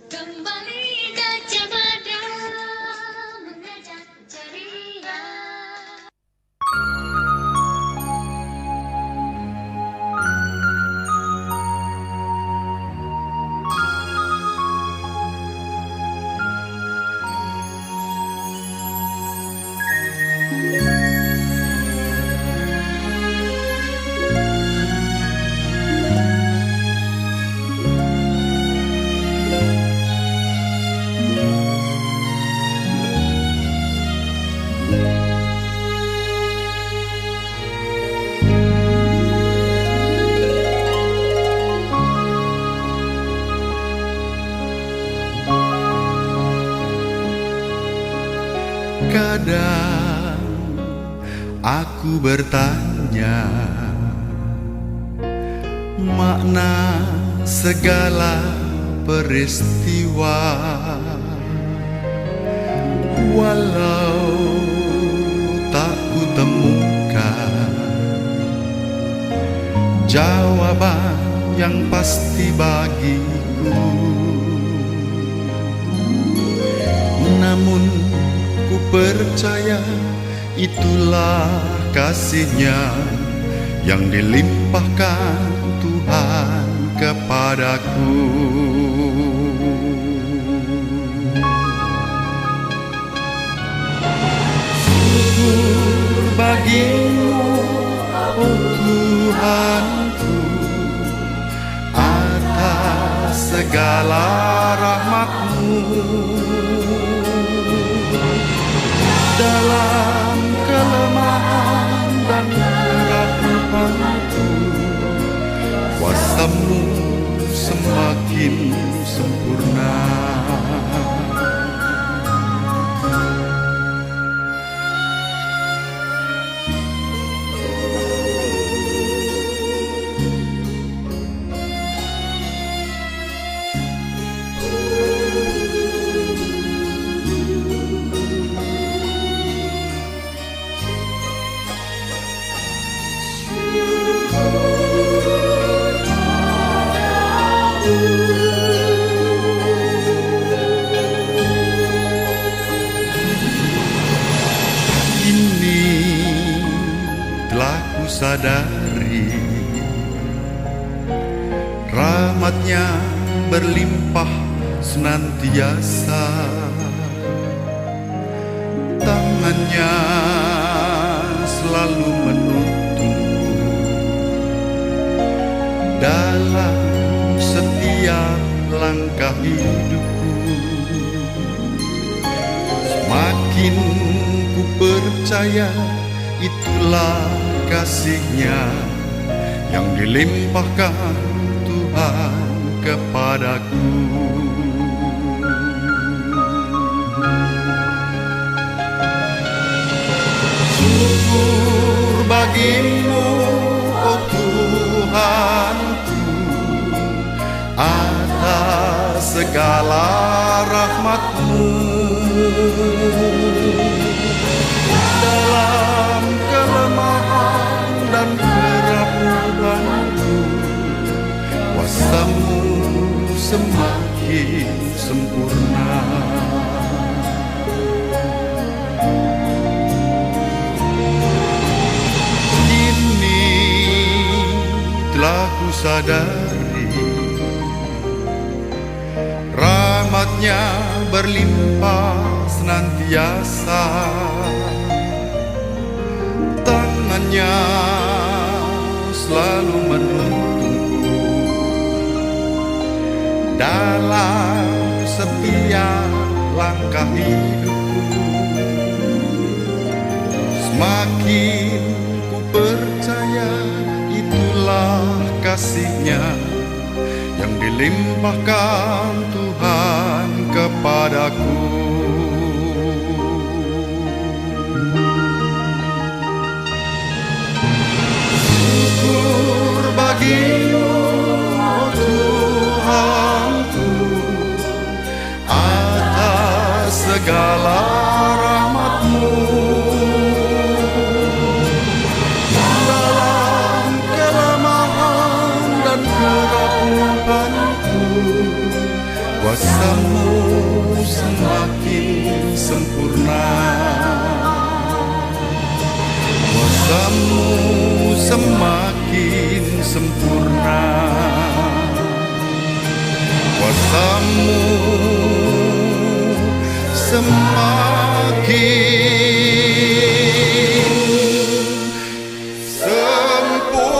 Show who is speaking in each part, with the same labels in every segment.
Speaker 1: Kembali Gajah Mada mengajak ceria.
Speaker 2: Kadang aku bertanya makna segala peristiwa, walau tak kutemukan jawaban yang pasti bagiku. Namun ku percaya itulah kasih-Nya yang dilimpahkan Tuhan kepadaku. Syukur bagimu, oh Tuhanku, atas segala rahmat-Mu. Dalam kelemahan dan keraguanku, kuasa-Mu semakin sempurna. Kini telah ku sadari rahmat-Nya berlimpah senantiasa, tangan-Nya selalu menuntunku dalam setiap langkah hidupku. Semakin ku percaya itulah kasih-Nya yang dilimpahkan Tuhan kepadaku. Syukur bagimu, oh Tuhanku, atas segala rahmat-Mu. Dalam kelemahan dan keraguanku, kuasa-Mu semakin sempurna. Kini telah ku sadari rahmat-Nya berlimpah senantiasa, tangan-Nya selalu menuntunku dalam setiap langkah hidupku. Semakin ku percaya itulah kasih-Nya yang dilimpahkan Tuhan kepadaku. Syukur bagimu, oh Tuhanku, atas segala rahmat-Mu. Dalam kelemahan dan keraguanku, Kuasamu semakin sempurna, kuasamu semakin sempurna, kuasamu semakin sempurna.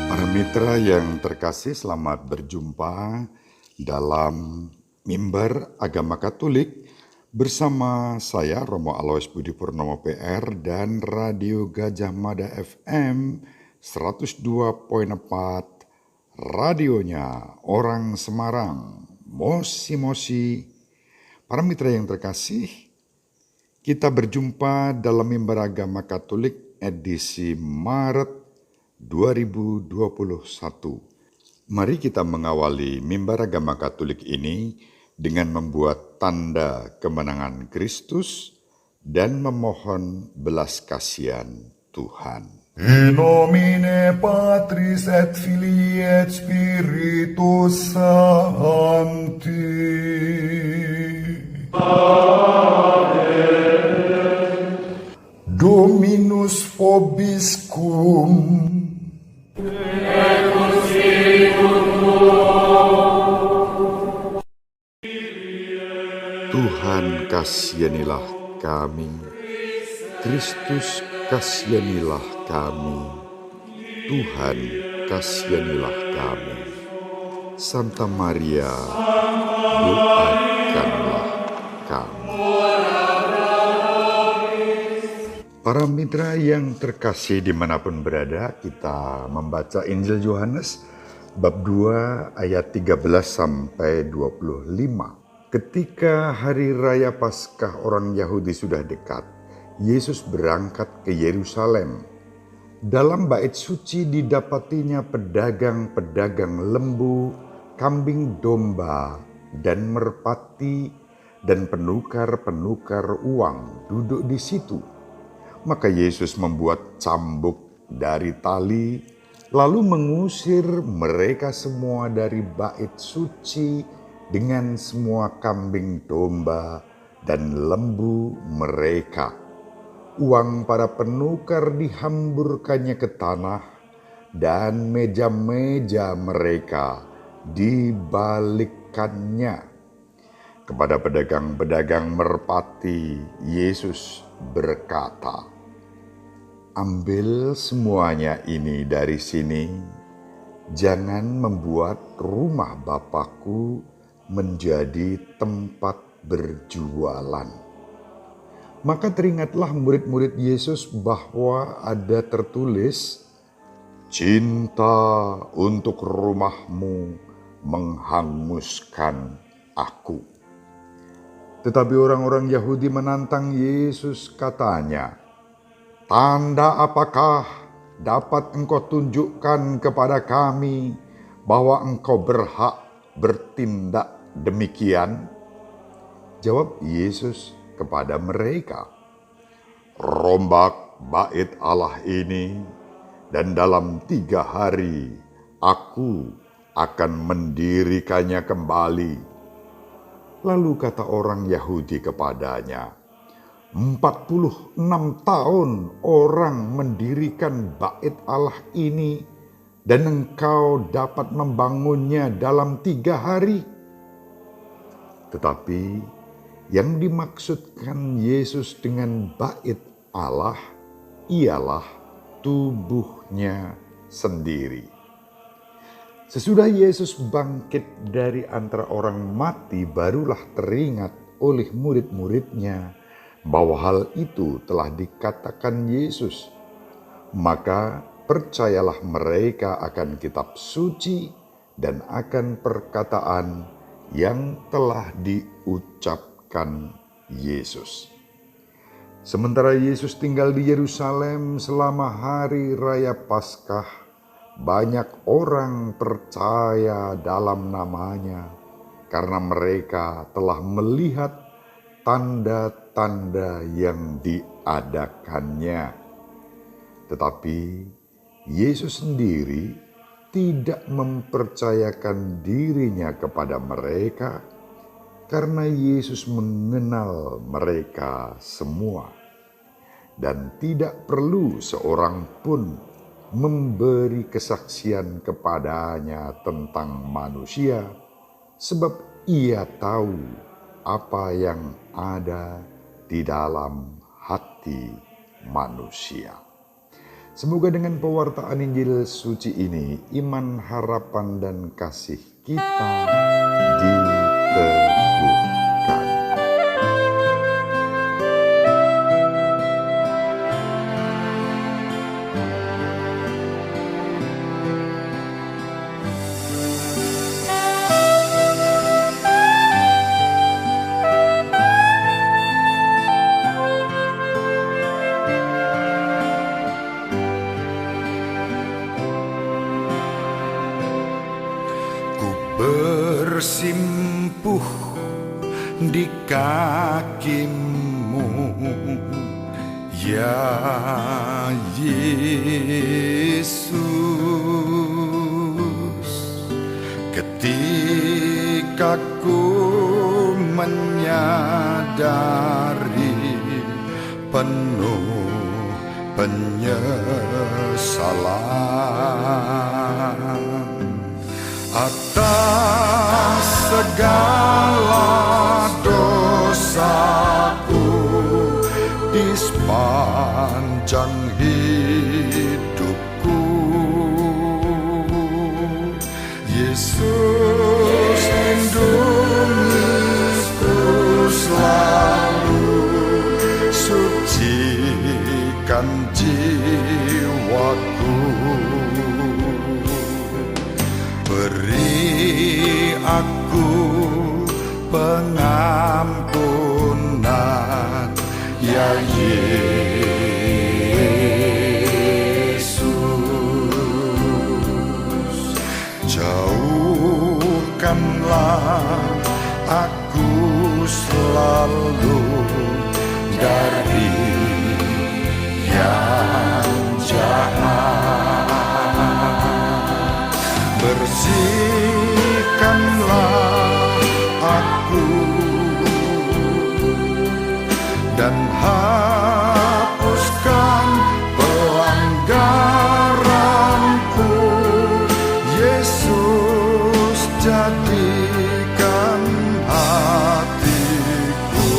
Speaker 2: Para mitra yang terkasih, selamat berjumpa dalam Mimbar Agama Katolik bersama saya Romo Alois Budi Purnomo PR dan Radio Gajah Mada FM 102.4, radionya orang Semarang, Mosi-Mosi. Para mitra yang terkasih, kita berjumpa dalam Mimbar Agama Katolik edisi Maret 2021. Mari kita mengawali Mimbar Agama Katolik ini dengan membuat tanda kemenangan Kristus dan memohon belas kasihan Tuhan.
Speaker 3: In nomine Patris et Filii et Spiritus Sancti. Dominus vobiscum.
Speaker 2: Tuhan kasihanilah kami, Kristus kasihanilah kami, Tuhan kasihanilah kami. Santa Maria, doakanlah kami. Para mitra yang terkasih dimanapun berada, kita membaca Injil Yohanes bab 2 ayat 13 sampai 25. Ketika hari raya Paskah orang Yahudi sudah dekat, Yesus berangkat ke Yerusalem. Dalam bait suci didapatinya pedagang-pedagang lembu, kambing domba, dan merpati, dan penukar-penukar uang duduk di situ. Maka Yesus membuat cambuk dari tali, lalu mengusir mereka semua dari bait suci dengan semua kambing domba dan lembu mereka. Uang para penukar dihamburkannya ke tanah, dan meja-meja mereka dibalikkannya. Kepada pedagang-pedagang merpati, Yesus berkata, "Ambil semuanya ini dari sini, jangan membuat rumah Bapakku menjadi tempat berjualan." Maka teringatlah murid-murid Yesus bahwa ada tertulis, "Cinta untuk rumahmu menghanguskan aku." Tetapi orang-orang Yahudi menantang Yesus, katanya, "Tanda apakah dapat engkau tunjukkan kepada kami bahwa engkau berhak bertindak demikian?" Jawab Yesus kepada mereka, "Rombak bait Allah ini, dan dalam 3 hari aku akan mendirikannya kembali." Lalu kata orang Yahudi kepadanya, 46 tahun orang mendirikan bait Allah ini, dan engkau dapat membangunnya dalam 3 hari. Tetapi yang dimaksudkan Yesus dengan bait Allah ialah tubuhnya sendiri. Sesudah Yesus bangkit dari antara orang mati, barulah teringat oleh murid-muridnya bahwa hal itu telah dikatakan Yesus. Maka percayalah mereka akan kitab suci dan akan perkataan yang telah diucapkan Yesus. Sementara Yesus tinggal di Yerusalem selama hari raya Paskah, banyak orang percaya dalam namanya. karena mereka telah melihat tanda-tanda yang diadakannya. Tetapi Yesus sendiri tidak mempercayakan dirinya kepada mereka karena Yesus mengenal mereka semua dan tidak perlu seorang pun memberi kesaksian kepadanya tentang manusia, sebab ia tahu apa yang ada di dalam hati manusia. Semoga dengan pewartaan Injil suci ini, iman, harapan, dan kasih kita diteguhkan.
Speaker 3: Bersimpuh di kakimu, ya Yesus. Ketika ku menyadari penuh penyesalan atas segala dosaku di sepanjang hidupku, Yesus lindungiku selalu, sucikan jiwaku. Beri aku pengampunan, ya Yesus. Jauhkanlah aku selalu dari yang jahat. Bersihkanlah aku dan hapuskan pelanggaranku, Yesus. Jadikan hatiku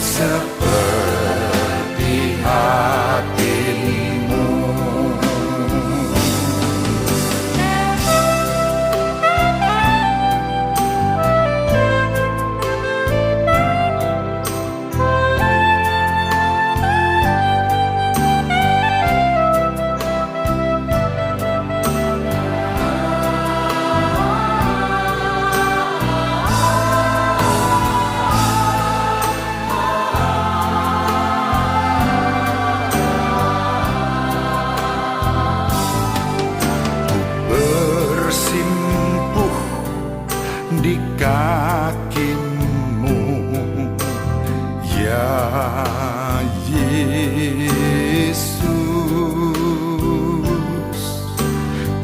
Speaker 3: seperti hatimu. Di kakimu, ya Yesus.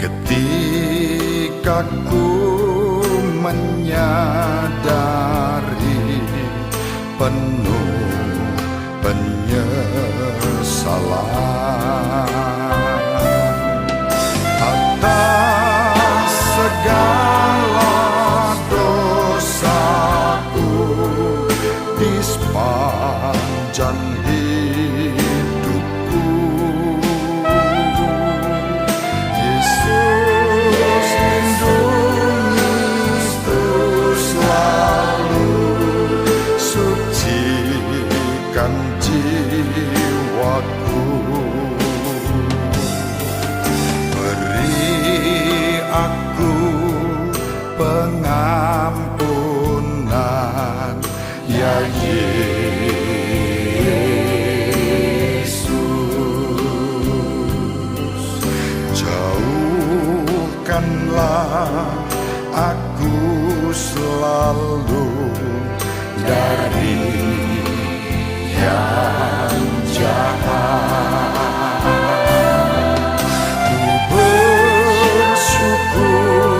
Speaker 3: Ketika ku menyadari penuh penyesalan atas segala dosaku di sepanjang hidupku, Yesus lindungi selalu dari yang jahat. Ku bersyukur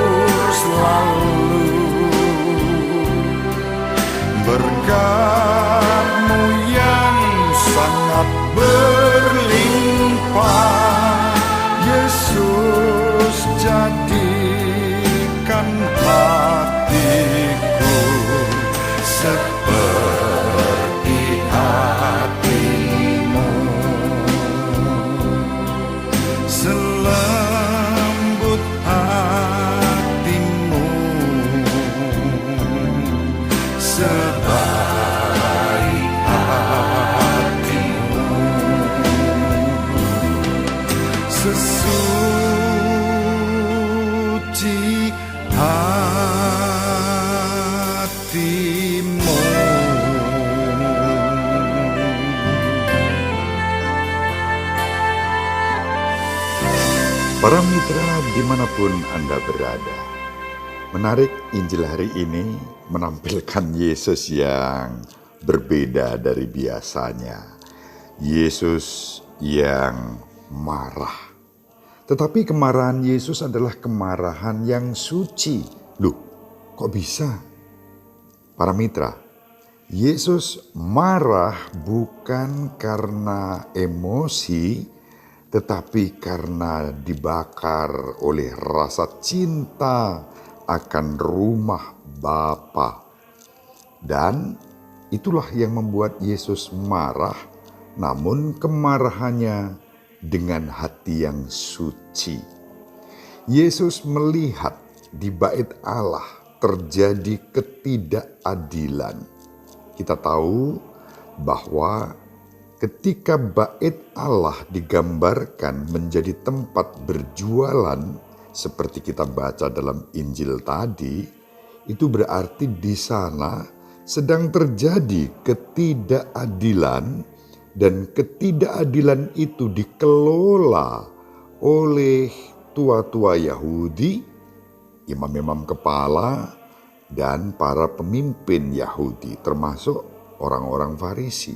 Speaker 3: selalu, berkat-Mu yang sangat berlimpah, Yesus, jadikan hatiku seperti hati-Mu, selembut hati-Mu, sebaik hati-Mu, sesuci hati-Mu.
Speaker 2: Para mitra dimanapun Anda berada, menarik Injil hari ini menampilkan Yesus yang berbeda dari biasanya. Yesus yang marah. Tetapi kemarahan Yesus adalah kemarahan yang suci. Loh, kok bisa? Para mitra, Yesus marah bukan karena emosi, tetapi karena dibakar oleh rasa cinta akan rumah Bapa. Dan itulah yang membuat Yesus marah, namun kemarahannya dengan hati yang suci. Yesus melihat di bait Allah terjadi ketidakadilan. Kita tahu bahwa ketika bait Allah digambarkan menjadi tempat berjualan, seperti kita baca dalam Injil tadi, itu berarti di sana sedang terjadi ketidakadilan, dan ketidakadilan itu dikelola oleh tua-tua Yahudi, imam-imam kepala, dan para pemimpin Yahudi, termasuk orang-orang Farisi.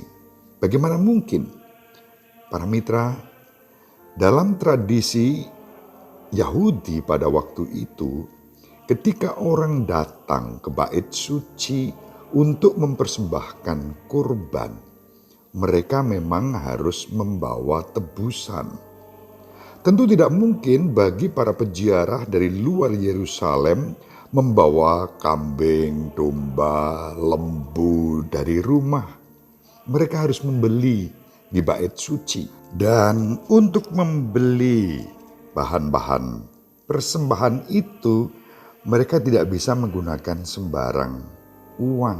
Speaker 2: Bagaimana mungkin? Para mitra, dalam tradisi Yahudi pada waktu itu, ketika orang datang ke bait suci untuk mempersembahkan kurban, mereka memang harus membawa tebusan. Tentu tidak mungkin bagi para peziarah dari luar Yerusalem membawa kambing, domba, lembu dari rumah. Mereka harus membeli di bait suci. Dan untuk membeli bahan-bahan persembahan itu, mereka tidak bisa menggunakan sembarang uang.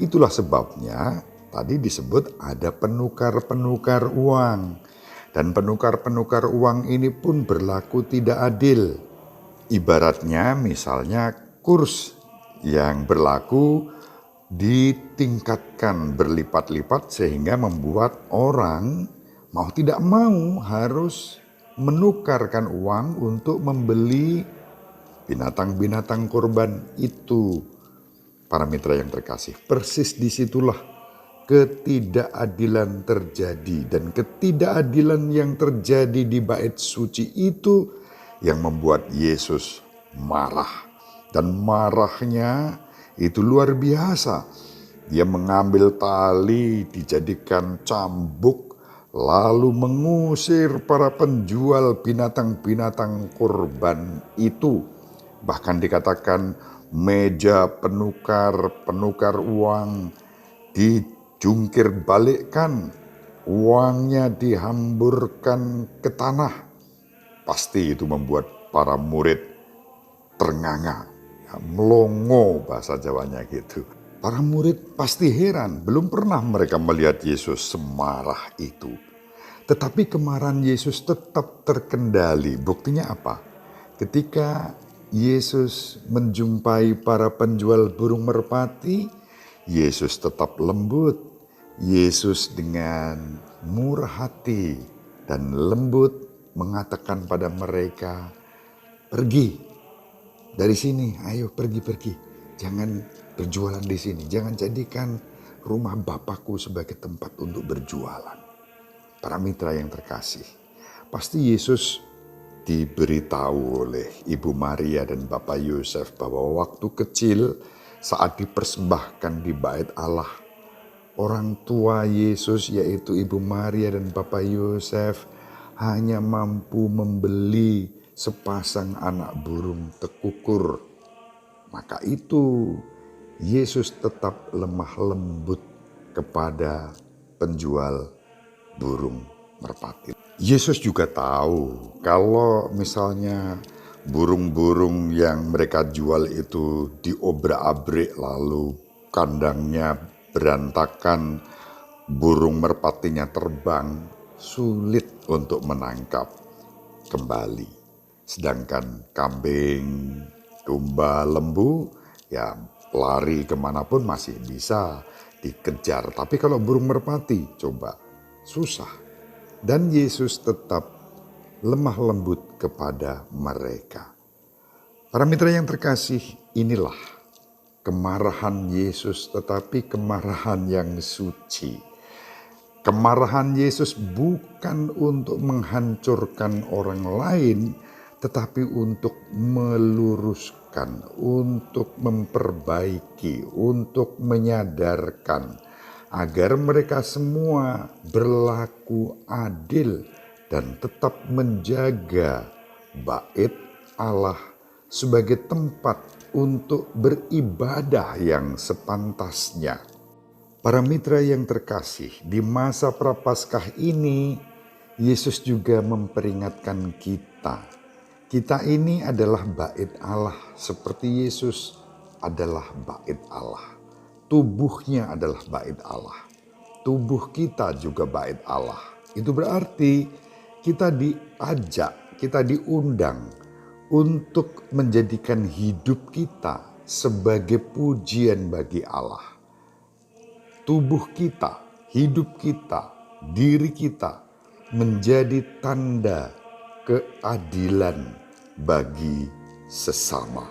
Speaker 2: Itulah sebabnya tadi disebut ada penukar-penukar uang. Dan penukar-penukar uang ini pun berlaku tidak adil. Ibaratnya misalnya kurs yang berlaku ditingkatkan berlipat-lipat sehingga membuat orang mau tidak mau harus menukarkan uang untuk membeli binatang-binatang kurban itu. Para mitra yang terkasih, persis disitulah ketidakadilan terjadi, dan ketidakadilan yang terjadi di bait suci itu yang membuat Yesus marah, dan marahnya itu luar biasa. Dia mengambil tali dijadikan cambuk, lalu mengusir para penjual binatang-binatang kurban itu. Bahkan dikatakan meja penukar uang dijungkir balikkan, uangnya dihamburkan ke tanah. Pasti itu membuat para murid ternganga. Melongo bahasa Jawanya gitu. Para murid pasti heran, belum pernah mereka melihat Yesus semarah itu. Tetapi kemarahan Yesus tetap terkendali. Buktinya apa? Ketika Yesus menjumpai para penjual burung merpati, Yesus tetap lembut. Yesus dengan murah hati dan lembut mengatakan pada mereka, "Pergi dari sini, ayo pergi. Jangan berjualan di sini. Jangan jadikan rumah Bapakku sebagai tempat untuk berjualan. Para mitra yang terkasih, pasti Yesus diberitahu oleh Ibu Maria dan Bapak Yosef bahwa waktu kecil saat dipersembahkan di bait Allah, orang tua Yesus yaitu Ibu Maria dan Bapak Yosef hanya mampu membeli sepasang anak burung tekukur. Maka itu Yesus tetap lemah lembut kepada penjual burung merpati. Yesus juga tahu kalau misalnya burung-burung yang mereka jual itu diobrak-abrik lalu kandangnya berantakan, burung merpatinya terbang, sulit untuk menangkap kembali. Sedangkan kambing, domba, lembu ya lari kemanapun masih bisa dikejar. Tapi kalau burung merpati coba susah. Dan Yesus tetap lemah lembut kepada mereka. Para mitra yang terkasih, inilah kemarahan Yesus, tetapi kemarahan yang suci. Kemarahan Yesus bukan untuk menghancurkan orang lain, tetapi untuk meluruskan, untuk memperbaiki, untuk menyadarkan agar mereka semua berlaku adil dan tetap menjaga bait Allah sebagai tempat untuk beribadah yang sepantasnya. Para mitra yang terkasih, di masa Prapaskah ini Yesus juga memperingatkan kita. Kita ini adalah bait Allah seperti Yesus adalah bait Allah. Tubuhnya adalah bait Allah. Tubuh kita juga bait Allah. Itu berarti kita diajak, kita diundang untuk menjadikan hidup kita sebagai pujian bagi Allah. Tubuh kita, hidup kita, diri kita menjadi tanda keadilan bagi sesama.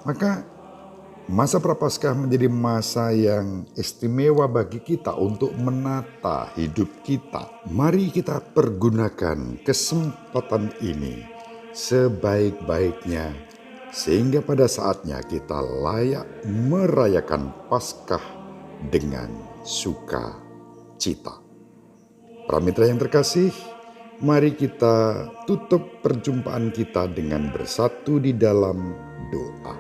Speaker 2: Maka masa Prapaskah menjadi masa yang istimewa bagi kita untuk menata hidup kita. Mari kita pergunakan kesempatan ini sebaik-baiknya sehingga pada saatnya kita layak merayakan Paskah dengan sukacita. Para mitra yang terkasih, mari kita tutup perjumpaan kita dengan bersatu di dalam doa.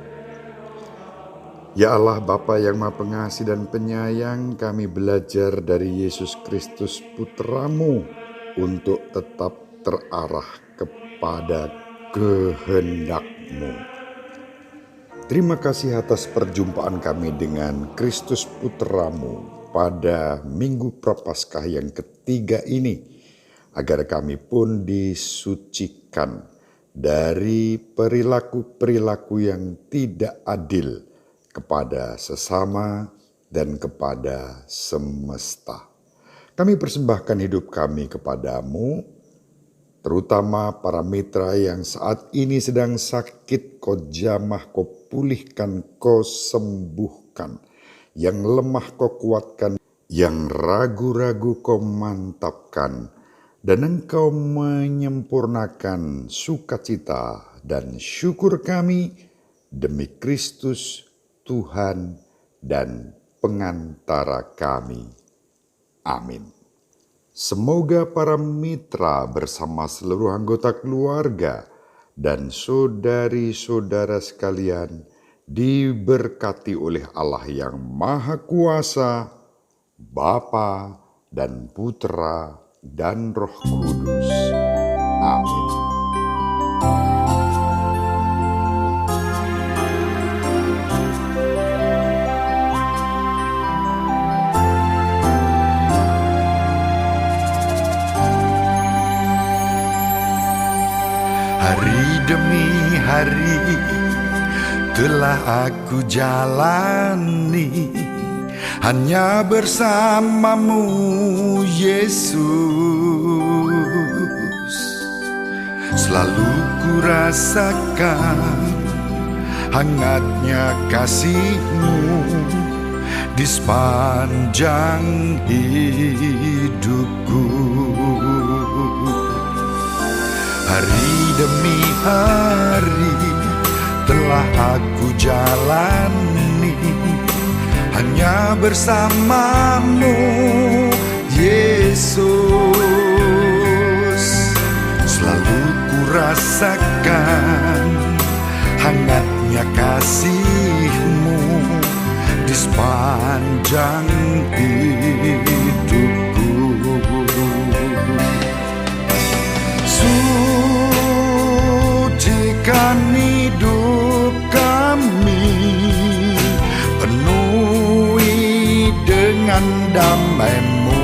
Speaker 2: Ya Allah Bapa yang Maha Pengasih dan Penyayang, kami belajar dari Yesus Kristus Putra-Mu untuk tetap terarah kepada kehendak-Mu. Terima kasih atas perjumpaan kami dengan Kristus Putra-Mu pada Minggu Prapaskah yang ketiga ini, agar kami pun disucikan dari perilaku-perilaku yang tidak adil kepada sesama dan kepada semesta. Kami persembahkan hidup kami kepadamu, terutama para mitra yang saat ini sedang sakit, Kau jamah, Kau pulihkan, Kau sembuhkan. Yang lemah Kau kuatkan, yang ragu-ragu Kau mantapkan. Dan Engkau menyempurnakan sukacita dan syukur kami demi Kristus Tuhan dan pengantara kami. Amin. Semoga para mitra bersama seluruh anggota keluarga dan saudari-saudara sekalian diberkati oleh Allah yang Maha Kuasa, Bapa dan Putra dan Roh Kudus. Amin.
Speaker 3: Hari demi hari telah aku jalani hanya bersamamu Yesus. Selalu ku rasakan hangatnya kasih-Mu di sepanjang hidupku. Hari demi hari telah aku jalani hanya bersama-Mu, Yesus. Selalu ku rasakan hangatnya kasih-Mu di sepanjang hidupku. Sucikan hidup kami, penuhi dengan damai-Mu.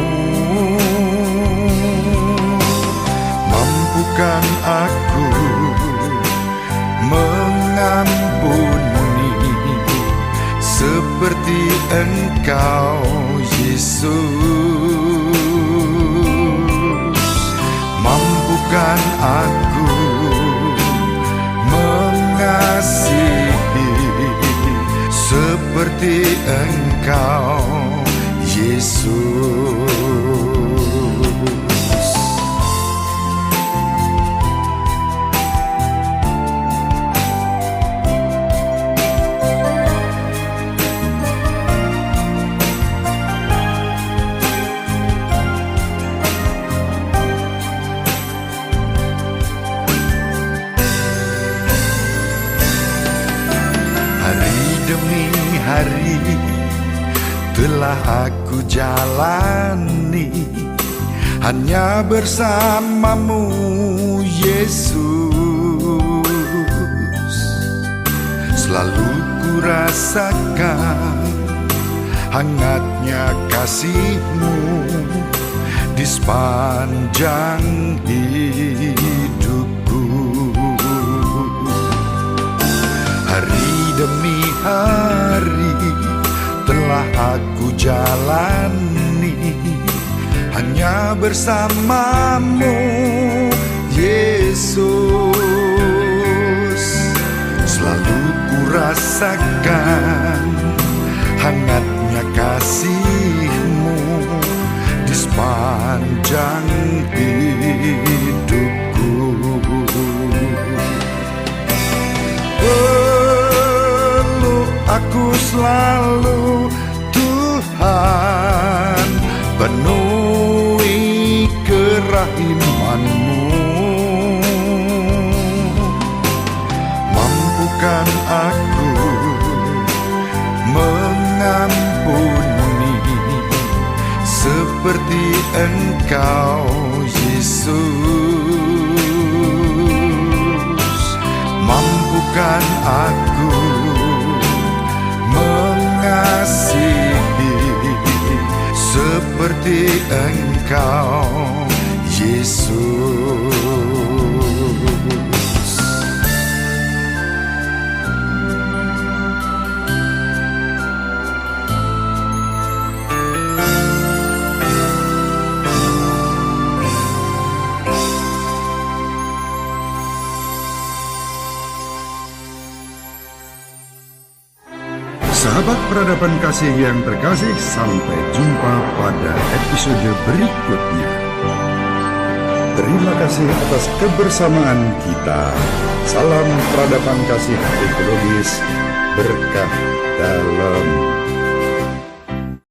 Speaker 3: Mampukan aku mengampuni seperti Engkau, Yesus. Mampukan aku mengasihi seperti Engkau, Yesus. Demi hari telah aku jalani hanya bersama-Mu, Yesus. Selalu ku rasakan hangatnya kasih-Mu di sepanjang hidupku. Hari demi hari telah aku jalani hanya bersama-Mu, Yesus. Selalu ku rasakan hangatnya kasih-Mu di sepanjang hidupku. Aku selalu, Tuhan, penuhi kerahiman-Mu. Mampukan aku mengampuni seperti Engkau, Yesus. Mampukan aku mengasihi seperti Engkau, Yesus.
Speaker 2: Sahabat peradaban kasih yang terkasih, sampai jumpa pada episode berikutnya. Terima kasih atas kebersamaan kita. Salam peradaban kasih ekologis, berkah dalam